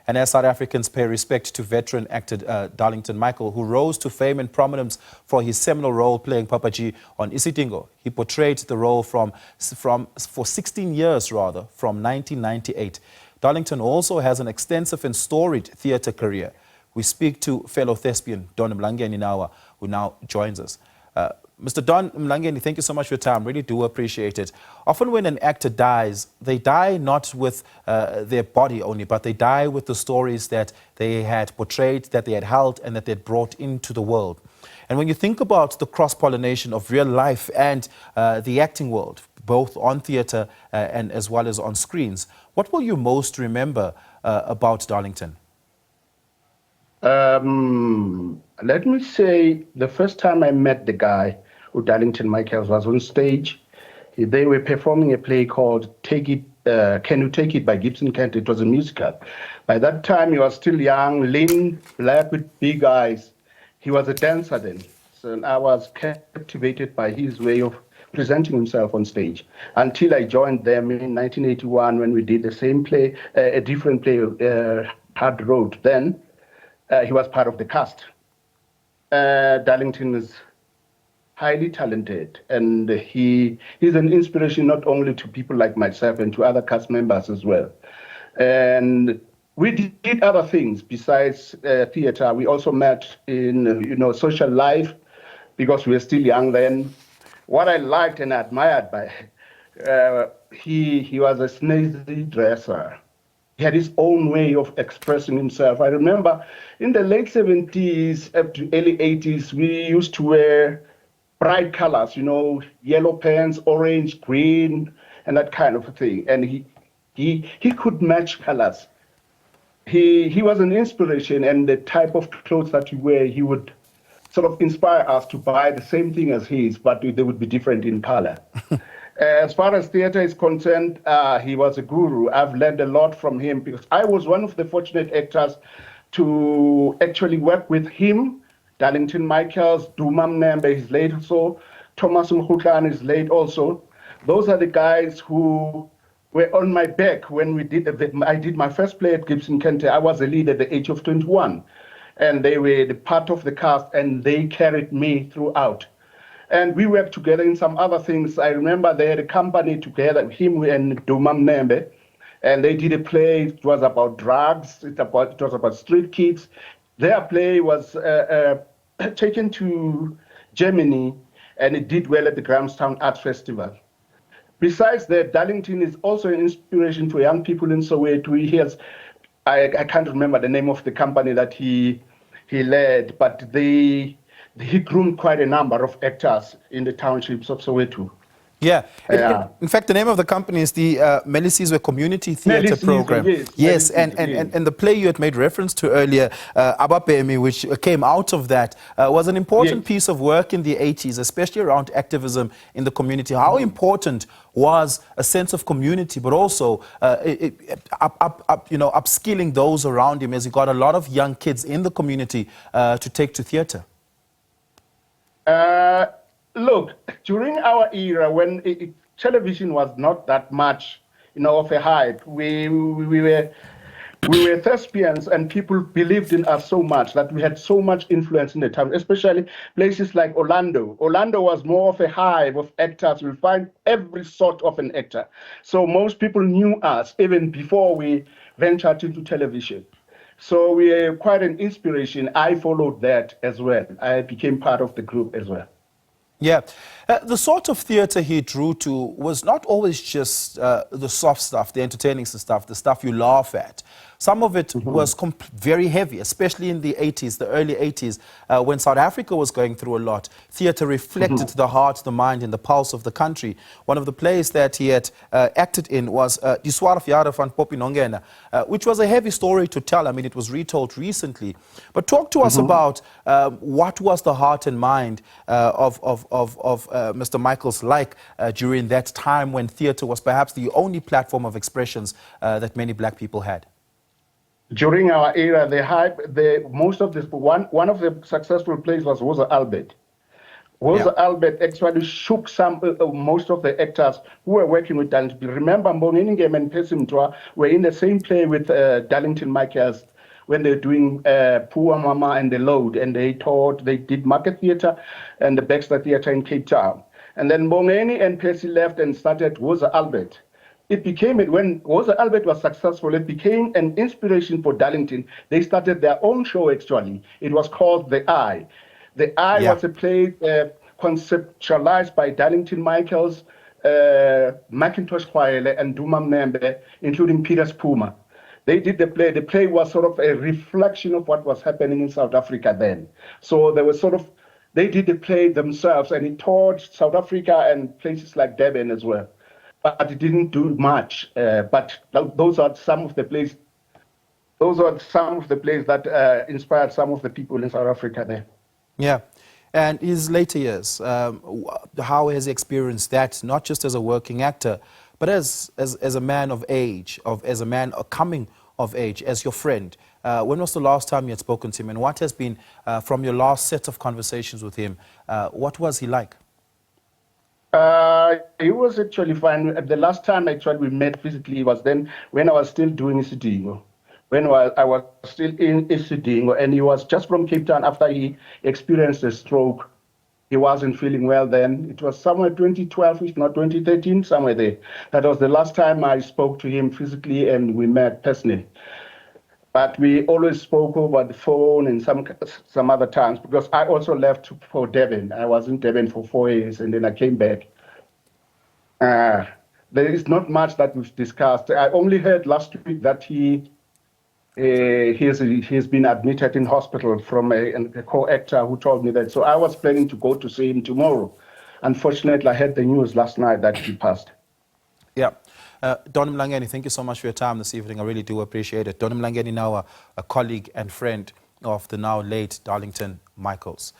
And as South Africans pay respect to veteran actor Darlington Michaels, who rose to fame and prominence for his seminal role playing Papa G on Isidingo. He portrayed the role for 16 years, rather, from 1998. Darlington also has an extensive and storied theatre career. We speak to fellow thespian Don Mlangeni Nawa, who now joins us. Mr. Don Mlangeni, thank you so much for your time. Really do appreciate it. Often when an actor dies, they die not with their body only, but they die with the stories that they had portrayed, that they had held, and that they had brought into the world. And when you think about the cross-pollination of real life and the acting world, both on theatre and as well as on screens, what will you most remember about Darlington? Let me say the first time I met the guy, who Darlington Michaels, was on stage. They were performing a play called Can You Take It by Gibson Kent. It was a musical. By that time, he was still young, lean, black with big eyes. He was a dancer then. So I was captivated by his way of presenting himself on stage until I joined them in 1981 when we did the same play, a different play, Hard Road. Then he was part of the cast. Darlington is highly talented, and he's an inspiration not only to people like myself and to other cast members as well. And we did other things besides theater. We also met in social life because we were still young then. What I liked and admired by he was a snazzy dresser. He had his own way of expressing himself. I remember in the late 70s up to early 80s, we used to wear bright colors, yellow pants, orange, green, and that kind of thing. And he could match colors. He was an inspiration, and the type of clothes that he wear, he would sort of inspire us to buy the same thing as his, but they would be different in color. As far as theater is concerned, he was a guru. I've learned a lot from him because I was one of the fortunate actors to actually work with him. Darlington Michaels, Duma Mnembe is late also, Thomas Mkhutlan is late also. Those are the guys who were on my back when I did my first play at Gibson Kente. I was a lead at the age of 21, and they were the part of the cast, and they carried me throughout. And we worked together in some other things. I remember they had a company together, him and Duma Mnembe, and they did a play. It was about drugs. It was about street kids. Their play was taken to Germany, and it did well at the Grahamstown Arts Festival. Besides that, Darlington is also an inspiration for young people in Soweto. I can't remember the name of the company that he led, but he groomed quite a number of actors in the townships of Soweto. Yeah. In fact, the name of the company is the Melisizwe Community Theatre Program. Yes, and the play you had made reference to earlier, Abapemi, which came out of that, was an important piece of work in the 80s, especially around activism in the community. How important was a sense of community, but also upskilling those around him, as he got a lot of young kids in the community to take to theatre? Look, during our era, when television was not that much, of a hype, we were thespians, and people believed in us so much that we had so much influence in the town, especially places like Orlando. Orlando was more of a hive of actors. You'll find every sort of an actor. So most people knew us even before we ventured into television. So we are quite an inspiration. I followed that as well. I became part of the group as well. Yeah. The sort of theatre he drew to was not always just the soft stuff, the entertaining stuff, the stuff you laugh at. Some of it was very heavy, especially in the 80s, the early 80s, when South Africa was going through a lot. Theatre reflected the heart, the mind, and the pulse of the country. One of the plays that he had acted in was Die Sware Verjaardag van Poppy Nongena, which was a heavy story to tell. I mean, it was retold recently. But talk to us about what was the heart and mind of Mr. Michaels like during that time when theatre was perhaps the only platform of expressions that many black people had. During our era, the hype, one of the successful plays was Rosa Albert. Rosa Albert actually shook most of the actors who were working with Darlington. Remember, Mlangeni and Pesimtwa were in the same play with Darlington Michaels when they were doing Poor Mama and The Load, and they did Market Theatre and the Baxter Theatre in Cape Town. And then Mlangeni and Percy left and started Rosa Albert. It became, when Rosa Albert was successful, it became an inspiration for Darlington. They started their own show, actually. It was called The Eye. The Eye was a play conceptualized by Darlington Michaels, Macintosh Khwaele, and Duma Mnembe, including Peter Spuma. They did the play. The play was sort of a reflection of what was happening in South Africa then. So they were they did the play themselves, and it toured South Africa and places like Durban as well. But it didn't do much. But those are some of the plays. Those are some of the plays that inspired some of the people in South Africa there. Yeah. And his later years, how has he experienced that, not just as a working actor, but as a man of age, as a man coming of age, as your friend? When was the last time you had spoken to him, and what has been, from your last set of conversations with him, what was he like? He was actually fine. The last time actually we met physically was then when I was still doing Isidingo. When I was still in Isidingo, and he was just from Cape Town after he experienced a stroke. He wasn't feeling well then. It was somewhere 2012, if not 2013, somewhere there. That was the last time I spoke to him physically and we met personally. But we always spoke over the phone and some other times, because I also left for Durban. I was in Durban for 4 years and then I came back. There is not much that we've discussed. I only heard last week that he's been admitted in hospital from a co-actor who told me that. So I was planning to go to see him tomorrow. Unfortunately, I heard the news last night that he passed. Yeah. Don Mlangeni, thank you so much for your time this evening. I really do appreciate it. Don Mlangeni Nawa, a colleague and friend of the now late Darlington Michaels.